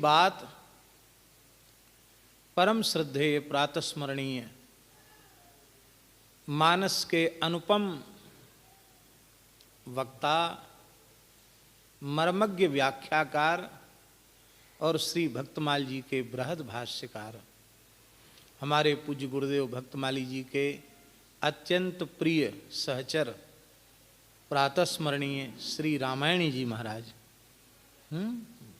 बात परम श्रद्धेय प्रातस्मरणीय मानस के अनुपम वक्ता, मर्मज्ञ व्याख्याकार और श्री भक्तमाल जी के बृहद भाष्यकार, हमारे पूज्य गुरुदेव भक्तमाली जी के अत्यंत प्रिय सहचर प्रातस्मरणीय श्री रामायणी जी महाराज।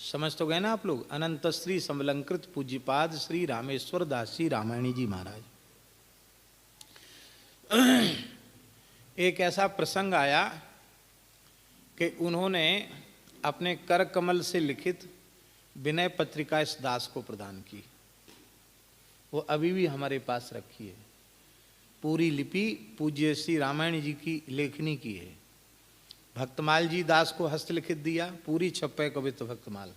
समझ तो गए ना आप लोग। अनंत श्री समलंकृत पूज्यपाद श्री रामेश्वर दास जी रामायणी जी महाराज। एक ऐसा प्रसंग आया कि उन्होंने अपने कर कमल से लिखित विनय पत्रिका इस दास को प्रदान की। वो अभी भी हमारे पास रखी है। पूरी लिपि पूज्य श्री रामायण जी की लेखनी की है। भक्तमाल जी दास को हस्तलिखित दिया, पूरी छप्पे कवित्व भक्तमाल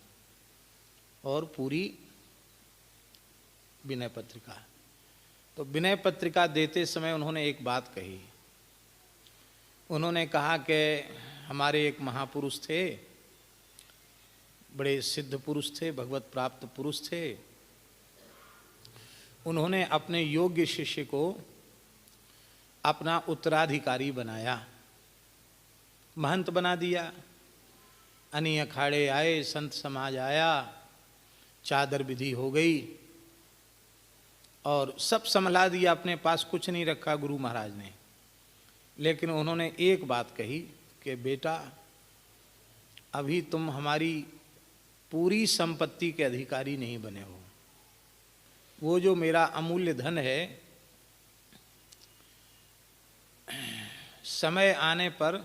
और पूरी विनय पत्रिका। तो विनय पत्रिका देते समय उन्होंने एक बात कही। उन्होंने कहा कि हमारे एक महापुरुष थे, बड़े सिद्ध पुरुष थे, भगवत प्राप्त पुरुष थे। उन्होंने अपने योग्य शिष्य को अपना उत्तराधिकारी बनाया, महंत बना दिया। अनी अखाड़े आए, संत समाज आया, चादर विधि हो गई और सब संभला दिया। अपने पास कुछ नहीं रखा गुरु महाराज ने। लेकिन उन्होंने एक बात कही कि बेटा, अभी तुम हमारी पूरी संपत्ति के अधिकारी नहीं बने हो। वो जो मेरा अमूल्य धन है, समय आने पर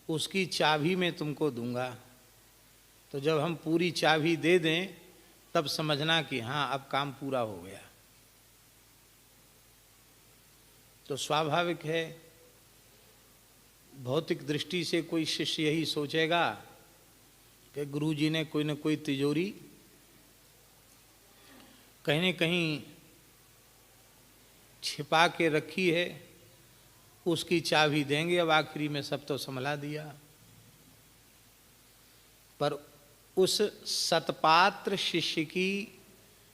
उसकी चाबी मैं तुमको दूंगा। तो जब हम पूरी चाबी दे दें तब समझना कि हाँ, अब काम पूरा हो गया। तो स्वाभाविक है, भौतिक दृष्टि से कोई शिष्य यही सोचेगा कि गुरुजी ने कोई न कोई तिजोरी कहीं न कहीं छिपा के रखी है, उसकी चाबी देंगे, अब आखिरी में सब तो संभला दिया। पर उस सतपात्र शिष्य की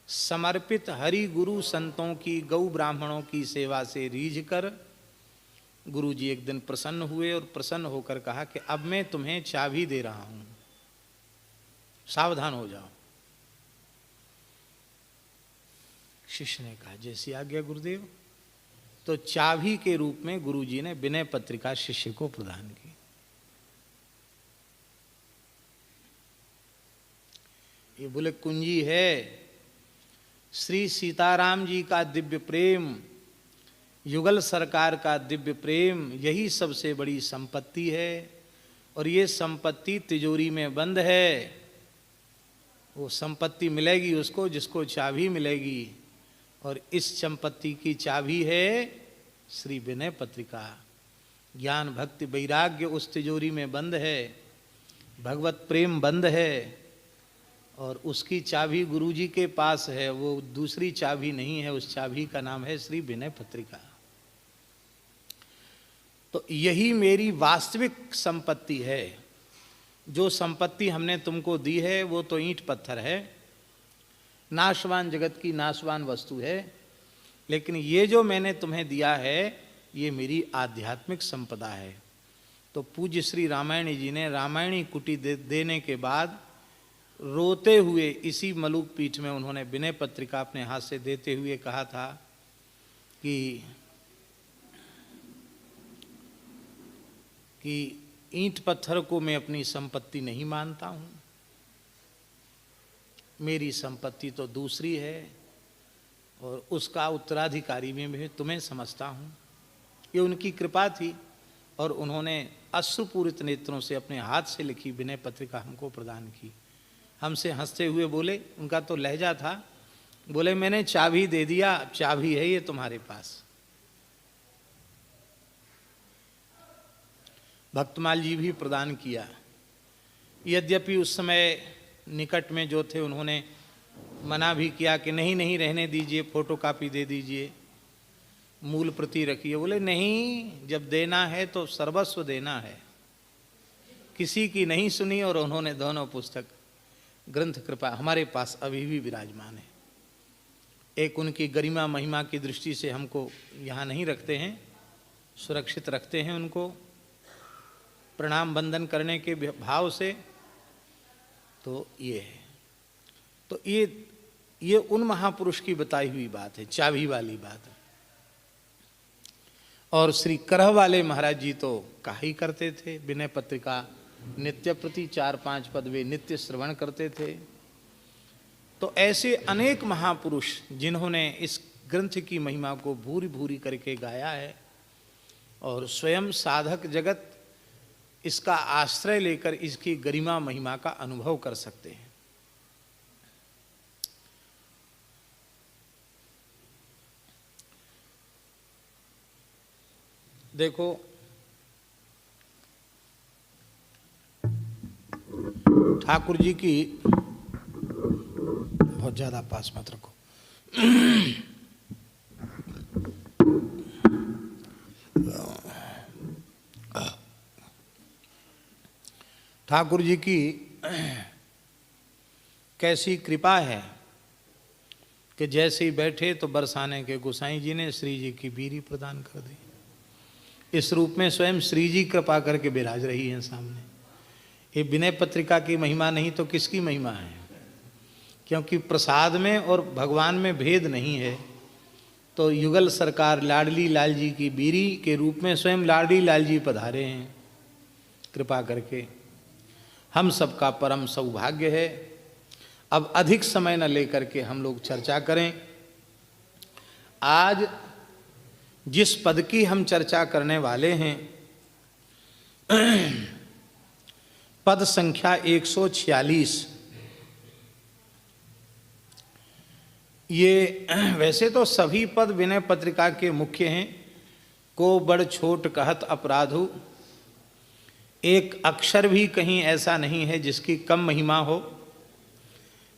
समर्पित हरि गुरु संतों की, गौ ब्राह्मणों की सेवा से रीझ कर गुरु जी एक दिन प्रसन्न हुए और प्रसन्न होकर कहा कि अब मैं तुम्हें चाबी दे रहा हूं, सावधान हो जाओ। शिष्य ने कहा जैसी आज्ञा गुरुदेव। तो चाबी के रूप में गुरुजी ने विनय पत्रिका शिष्य को प्रदान की। ये बोले कुंजी है, श्री सीताराम जी का दिव्य प्रेम, युगल सरकार का दिव्य प्रेम, यही सबसे बड़ी संपत्ति है। और ये संपत्ति तिजोरी में बंद है। वो संपत्ति मिलेगी उसको जिसको चाबी मिलेगी, और इस संपत्ति की चाबी है श्री विनय पत्रिका। ज्ञान भक्ति वैराग्य उस तिजोरी में बंद है, भगवत प्रेम बंद है, और उसकी चाबी गुरुजी के पास है। वो दूसरी चाबी नहीं है, उस चाबी का नाम है श्री विनय पत्रिका। तो यही मेरी वास्तविक संपत्ति है। जो संपत्ति हमने तुमको दी है वो तो ईंट पत्थर है, नाशवान जगत की नाशवान वस्तु है। लेकिन ये जो मैंने तुम्हें दिया है ये मेरी आध्यात्मिक संपदा है। तो पूज्य श्री रामायणी जी ने रामायणी कुटी देने के बाद रोते हुए इसी मलुक पीठ में उन्होंने विनय पत्रिका अपने हाथ से देते हुए कहा था कि ईंट पत्थर को मैं अपनी संपत्ति नहीं मानता हूँ, मेरी संपत्ति तो दूसरी है और उसका उत्तराधिकारी में मैं तुम्हें समझता हूँ। ये उनकी कृपा थी और उन्होंने अश्रुपूरित नेत्रों से अपने हाथ से लिखी विनय पत्रिका हमको प्रदान की। हमसे हंसते हुए बोले, उनका तो लहजा था, बोले मैंने चाबी दे दिया, चाबी है ये तुम्हारे पास। भक्तमाल जी भी प्रदान किया। यद्यपि उस समय निकट में जो थे उन्होंने मना भी किया कि नहीं नहीं रहने दीजिए, फोटोकॉपी दे दीजिए, मूल प्रति रखिए। बोले नहीं, जब देना है तो सर्वस्व देना है। किसी की नहीं सुनी और उन्होंने दोनों पुस्तक ग्रंथ कृपा हमारे पास अभी भी विराजमान है। एक उनकी गरिमा महिमा की दृष्टि से हमको यहाँ नहीं रखते हैं, सुरक्षित रखते हैं उनको प्रणाम वंदन करने के भाव से। तो ये है, तो ये उन महापुरुष की बताई हुई बात है, चाबी वाली बात है। और श्री करह वाले महाराज जी तो कहा ही करते थे, विनय पत्रिका नित्य प्रति 4-5 पद वे नित्य श्रवण करते थे। तो ऐसे अनेक महापुरुष जिन्होंने इस ग्रंथ की महिमा को भूरी भूरी करके गाया है, और स्वयं साधक जगत इसका आश्रय लेकर इसकी गरिमा महिमा का अनुभव कर सकते हैं। देखो, ठाकुर जी की, बहुत ज्यादा पास मत रखो, ठाकुर जी की कैसी कृपा है कि जैसे ही बैठे तो बरसाने के गोसाई जी ने श्री जी की बीरी प्रदान कर दी। इस रूप में स्वयं श्री जी कृपा करके विराज रही हैं सामने। ये विनय पत्रिका की महिमा नहीं तो किसकी महिमा है? क्योंकि प्रसाद में और भगवान में भेद नहीं है। तो युगल सरकार लाडली लाल जी की बीरी के रूप में स्वयं लाडली लाल जी पधारे हैं कृपा करके। हम सबका परम सौभाग्य है। अब अधिक समय न लेकर के हम लोग चर्चा करें। आज जिस पद की हम चर्चा करने वाले हैं पद संख्या 146। ये वैसे तो सभी पद विनय पत्रिका के मुख्य हैं। को बड़ छोट कहत अपराधु, एक अक्षर भी कहीं ऐसा नहीं है जिसकी कम महिमा हो।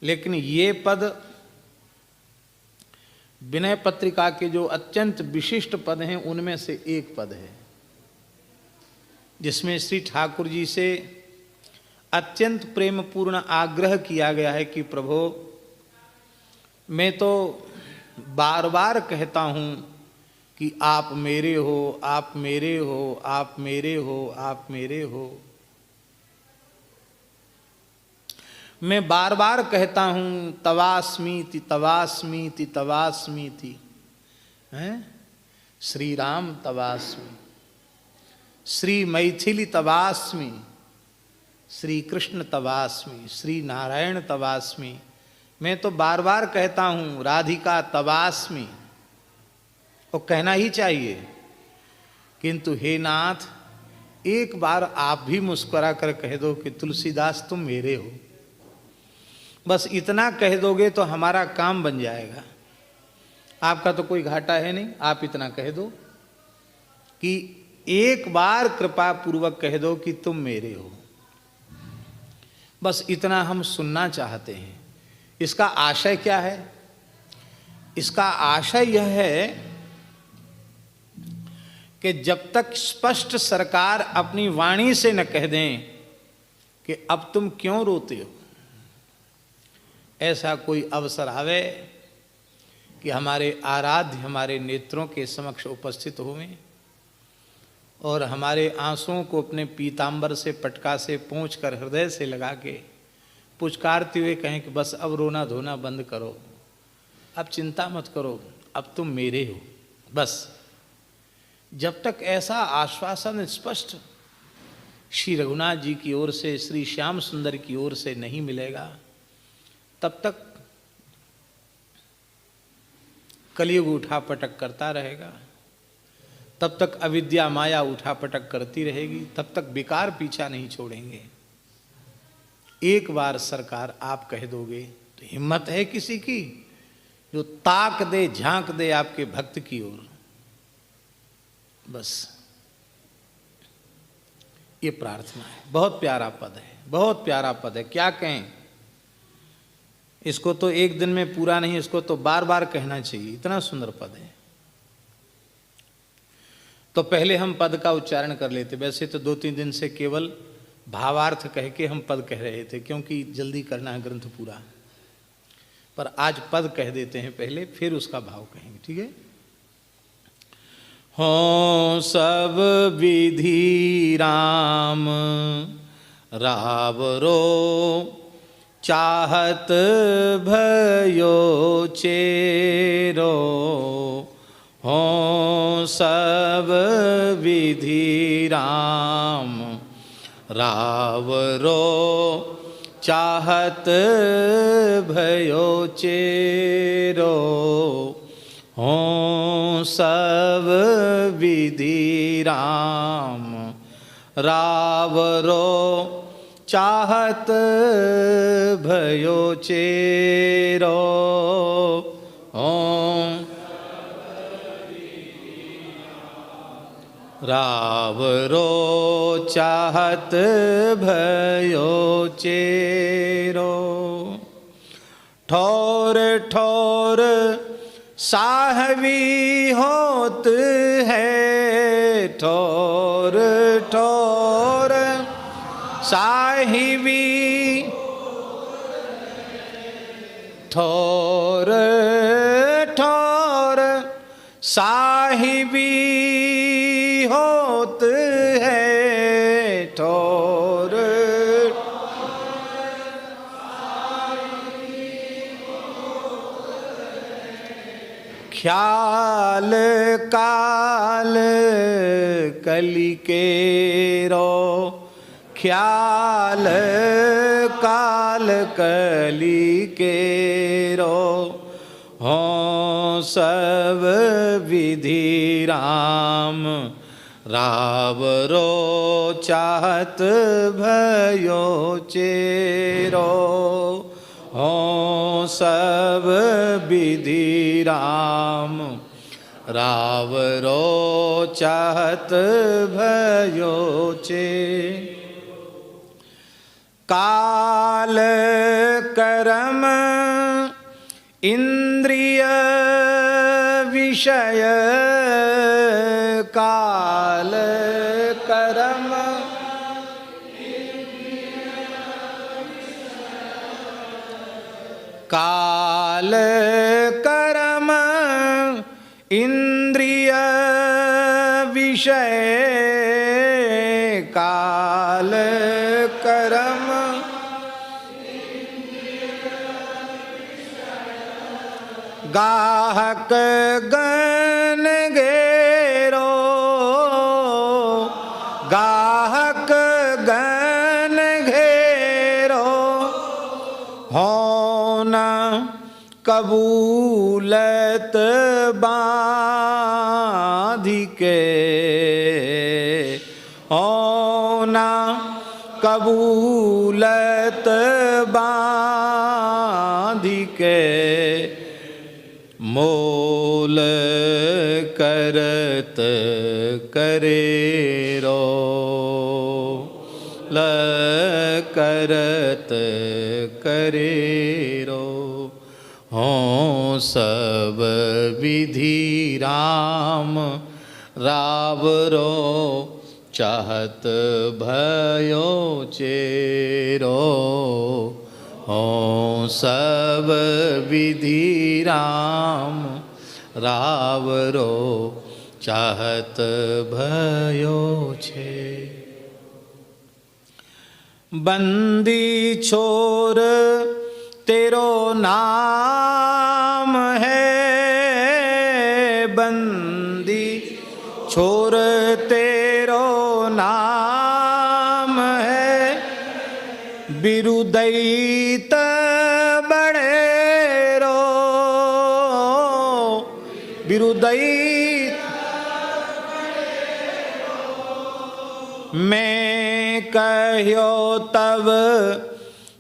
लेकिन ये पद विनय पत्रिका के जो अत्यंत विशिष्ट पद हैं उनमें से एक पद है, जिसमें श्री ठाकुर जी से अत्यंत प्रेमपूर्ण आग्रह किया गया है कि प्रभो, मैं तो बार बार कहता हूँ कि आप मेरे हो, आप मेरे हो, आप मेरे हो, आप मेरे हो। मैं बार बार कहता हूँ तवास्मीति तवास्मीति तवास्मीति, हैं? श्री राम तवास्मी, श्री मैथिली तवास्मी, श्री कृष्ण तवास्मी, श्री नारायण तवास्मी। मैं तो बार बार कहता हूँ राधिका तवास्मी, और कहना ही चाहिए। किंतु हे नाथ, एक बार आप भी मुस्कुरा कर कह दो कि तुलसीदास तुम मेरे हो। बस इतना कह दोगे तो हमारा काम बन जाएगा। आपका तो कोई घाटा है नहीं, आप इतना कह दो कि एक बार कृपा पूर्वक कह दो कि तुम मेरे हो। बस इतना हम सुनना चाहते हैं। इसका आशय क्या है? इसका आशय यह है कि जब तक स्पष्ट सरकार अपनी वाणी से न कह दें कि अब तुम क्यों रोते हो, ऐसा कोई अवसर आवे कि हमारे आराध्य हमारे नेत्रों के समक्ष उपस्थित होवें और हमारे आंसुओं को अपने पीतांबर से पटका से पोंछ कर हृदय से लगा के पुचकारते हुए कहें कि बस अब रोना धोना बंद करो, अब चिंता मत करो, अब तुम मेरे हो। बस जब तक ऐसा आश्वासन स्पष्ट श्री रघुनाथ जी की ओर से, श्री श्याम सुंदर की ओर से नहीं मिलेगा, तब तक कलयुग उठापटक करता रहेगा, तब तक अविद्या माया उठापटक करती रहेगी, तब तक विकार पीछा नहीं छोड़ेंगे। एक बार सरकार आप कह दोगे तो हिम्मत है किसी की जो ताक दे, झांक दे आपके भक्त की ओर। बस ये प्रार्थना है। बहुत प्यारा पद है, बहुत प्यारा पद है, क्या कहें। इसको तो एक दिन में पूरा नहीं, इसको तो बार बार कहना चाहिए, इतना सुंदर पद है। तो पहले हम पद का उच्चारण कर लेते। वैसे तो 2-3 दिन से केवल भावार्थ कह के हम पद कह रहे थे, क्योंकि जल्दी करना है ग्रंथ पूरा, पर आज पद कह देते हैं पहले, फिर उसका भाव कहेंगे, ठीक है। हो सब विधि राम रावरो चाहत भयो चेरो, हो सब विधि राम रावरो चाहत भयो चेरो, हो सब विधि राम रावरो चाहत भयो चेरो, ओम रावरो चाहत भयो चेरो, ठोर ठोर साहवी होत है, ठोर ठोर साहिबी, ठोर ठोर साहिबी होत है, ठोर ख्याल काल कली केरो, ख्याल काल कली केरो, हो सब विधि राम रावरो चाहत भयो चेरो, हो सब विधि राम रावरो चाहत भयो चेरो, काल कर्म इंद्रिय विषय, काल कर्म काल कर्म इंद्रिय विषय, काल कर्म गाहक गन घेरो, गाहक गन घेरो, होना कबूलत बाधिके, होना कबूलत बाधिके, मोल करत करेरो, ल करत करेरो, हो सब विधि राम रावरो चाहत भयो चेरो, हो सब विधि राम रावरो चाहत भयो छे, बंदी छोर तेरो नाम है, बंदी छोर तेरो नाम है, बिरुदैत बड़ेरो, बिरुदैत मैं कह्यो तब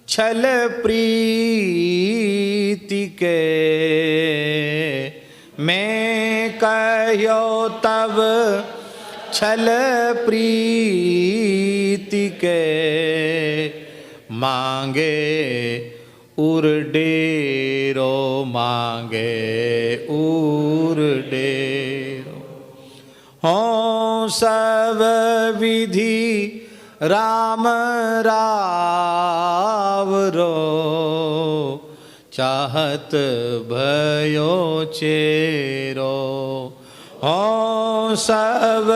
छल प्रीति के, मैं कह्यो तब छल प्रीति के, मांगे उर्डेरो, मांगे उर्डेरो, हो सब विधि राम रावरो चाहत भयो चेरो। हो सब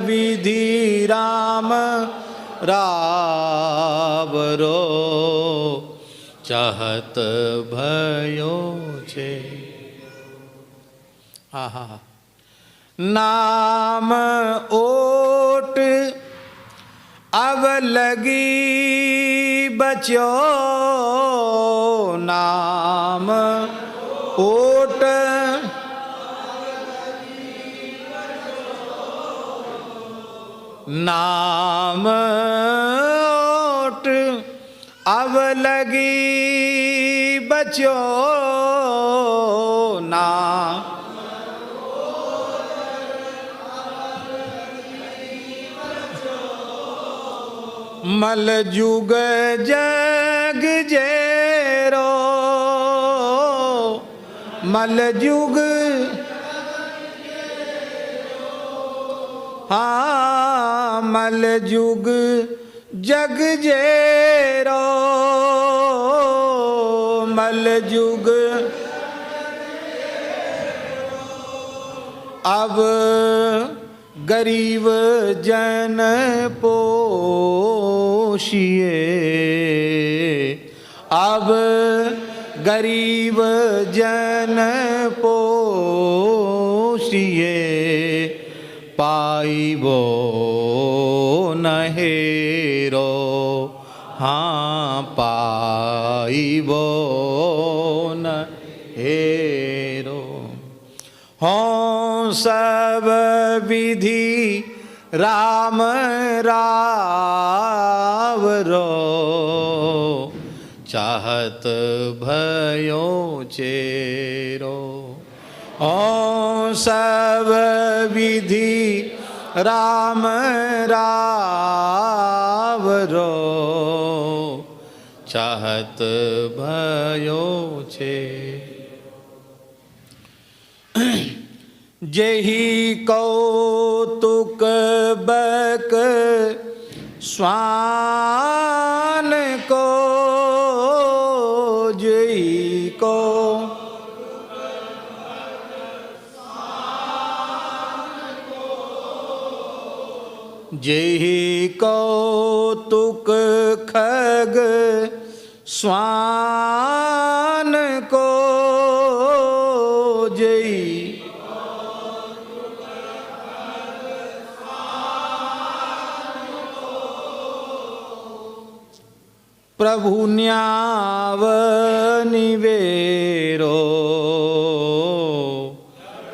विधि राम रावरो चाहत भयो चेरो। आहा, नाम ओट अब लगी बच्यो, नाम ओट नाम ओट अब लगी बच्यो, नाम मल जुग जग जेरो, मल जुग हाँ मल जुग जग जेरो, मल जुग अब गरीब जन पोषिए, अब गरीब जन पोषिए, पाइबो नहेरो, हाँ पाइबो नहेरो। हों सब विधि राम रावरो चाहत भयो चेरो। हों सब विधि राम रावरो चाहत भयो चेरो। जेहि कौतुक बक स्वान को, जेहि को जेहि कौतुक खग स्वान को, जेहि प्रभु न्याव निवेरो,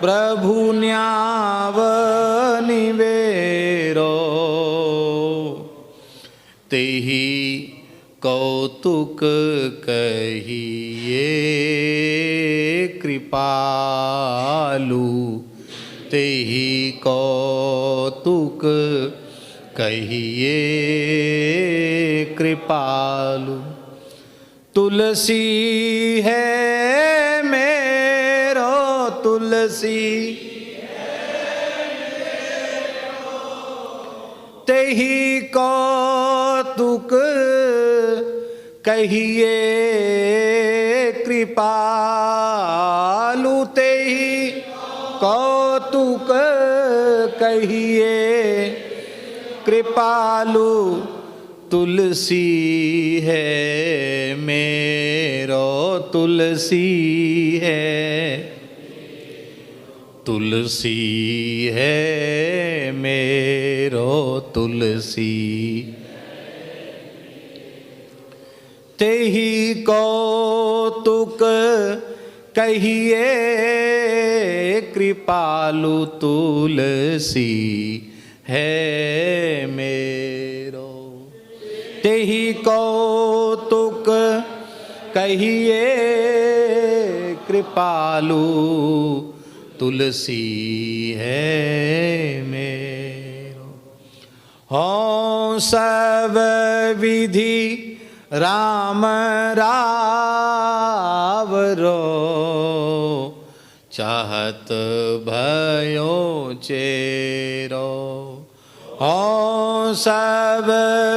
प्रभु न्याव निवेरो, तेहि कौतुक कहिए कृपालु, तेहि कौतुक कहिए कृपालु। तुलसी है मेरो, तुलसी तेहि कौतुक कहिए कृपालु, तेहि कौतुक कहिए कृपालु। तुलसी है मेरो, तुलसी है, तुलसी है मेरो, तुलसी तेहि कौतुक कहिए कृपालु, तुलसी है मेरो। तेहि कौतुक कहिए कृपालु, तुलसी है मेरो। हों सब विधि राम रावरो चाहत भयो चेरो। हों सब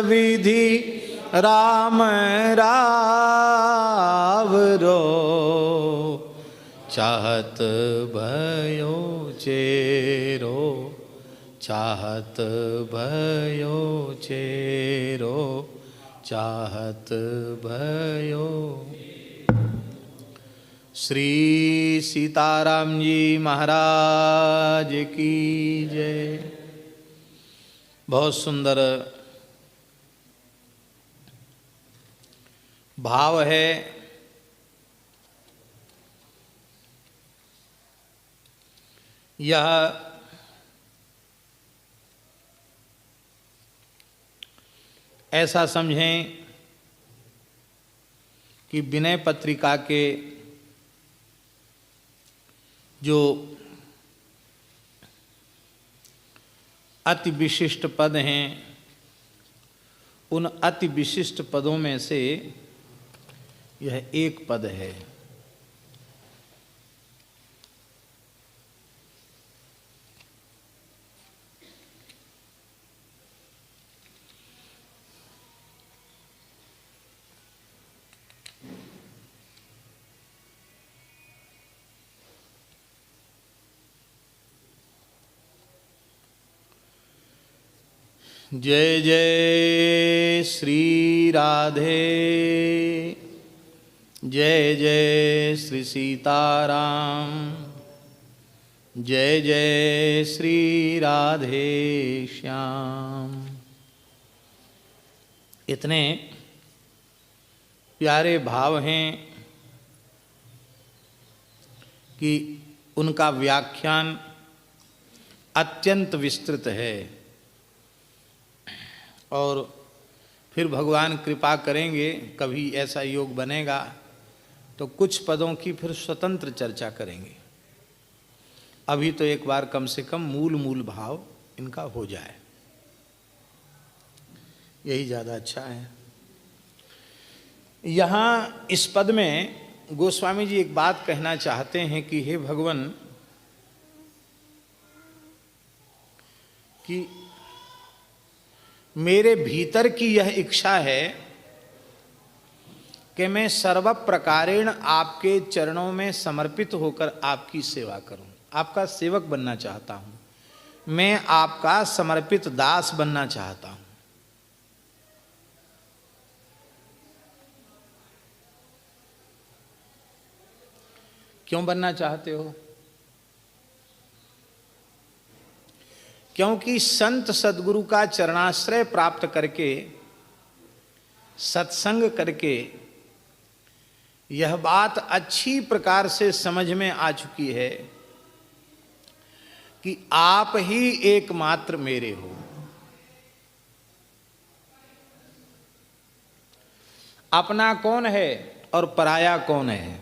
विधि राम रावरो, चाहत भयो चेरो, चाहत भयो चेरो, चाहत भयो। श्री सीताराम जी महाराज की जय। बहुत सुंदर भाव है। यह ऐसा समझें कि विनय पत्रिका के जो अति विशिष्ट पद हैं, उन अति विशिष्ट पदों में से यह एक पद है। जय जय श्री राधे, जय जय श्री सीताराम, जय जय श्री राधे श्याम। इतने प्यारे भाव हैं कि उनका व्याख्यान अत्यंत विस्तृत है। और फिर भगवान कृपा करेंगे, कभी ऐसा योग बनेगा तो कुछ पदों की फिर स्वतंत्र चर्चा करेंगे। अभी तो एक बार कम से कम मूल भाव इनका हो जाए, यही ज़्यादा अच्छा है। यहाँ इस पद में गोस्वामी जी एक बात कहना चाहते हैं कि हे भगवान, कि मेरे भीतर की यह इच्छा है कि मैं सर्व प्रकारेण आपके चरणों में समर्पित होकर आपकी सेवा करूं, आपका सेवक बनना चाहता हूं, मैं आपका समर्पित दास बनना चाहता हूं। क्यों बनना चाहते हो? क्योंकि संत सद्गुरु का चरणाश्रय प्राप्त करके, सत्संग करके यह बात अच्छी प्रकार से समझ में आ चुकी है कि आप ही एकमात्र मेरे हो। अपना कौन है और पराया कौन है?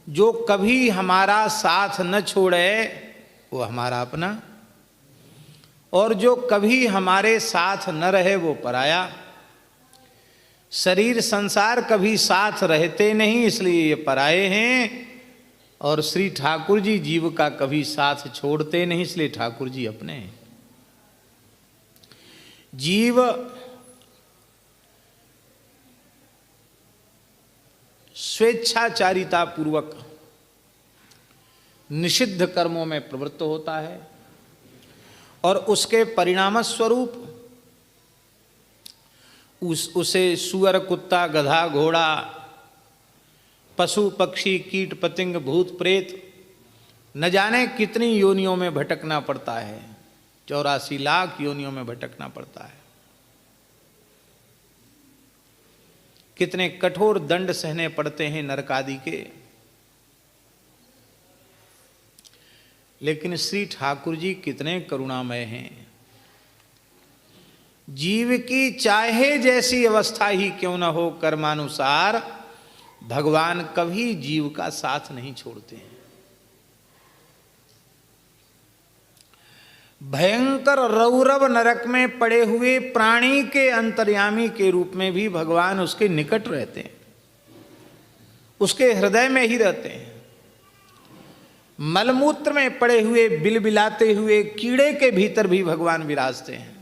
जो कभी हमारा साथ न छोड़े वो हमारा अपना, और जो कभी हमारे साथ न रहे वो पराया। शरीर संसार कभी साथ रहते नहीं, इसलिए ये पराये हैं, और श्री ठाकुर जी जीव का कभी साथ छोड़ते नहीं, इसलिए ठाकुर जी अपने हैं। जीव स्वेच्छाचारिता पूर्वक निषिद्ध कर्मों में प्रवृत्त होता है, और उसके परिणाम स्वरूप उसे सुअर, कुत्ता, गधा, घोड़ा, पशु, पक्षी, कीट, पतंग, भूत, प्रेत न जाने कितनी योनियों में भटकना पड़ता है। 84 लाख योनियों में भटकना पड़ता है। कितने कठोर दंड सहने पड़ते हैं नरक आदि के। लेकिन श्री ठाकुर जी कितने करुणामय हैं। जीव की चाहे जैसी अवस्था ही क्यों न हो, कर्मानुसार भगवान कभी जीव का साथ नहीं छोड़ते हैं। भयंकर रौरव नरक में पड़े हुए प्राणी के अंतर्यामी के रूप में भी भगवान उसके निकट रहते हैं, उसके हृदय में ही रहते हैं। मलमूत्र में पड़े हुए बिलबिलाते हुए कीड़े के भीतर भी भगवान विराजते हैं।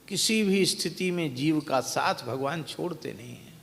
किसी भी स्थिति में जीव का साथ भगवान छोड़ते नहीं हैं।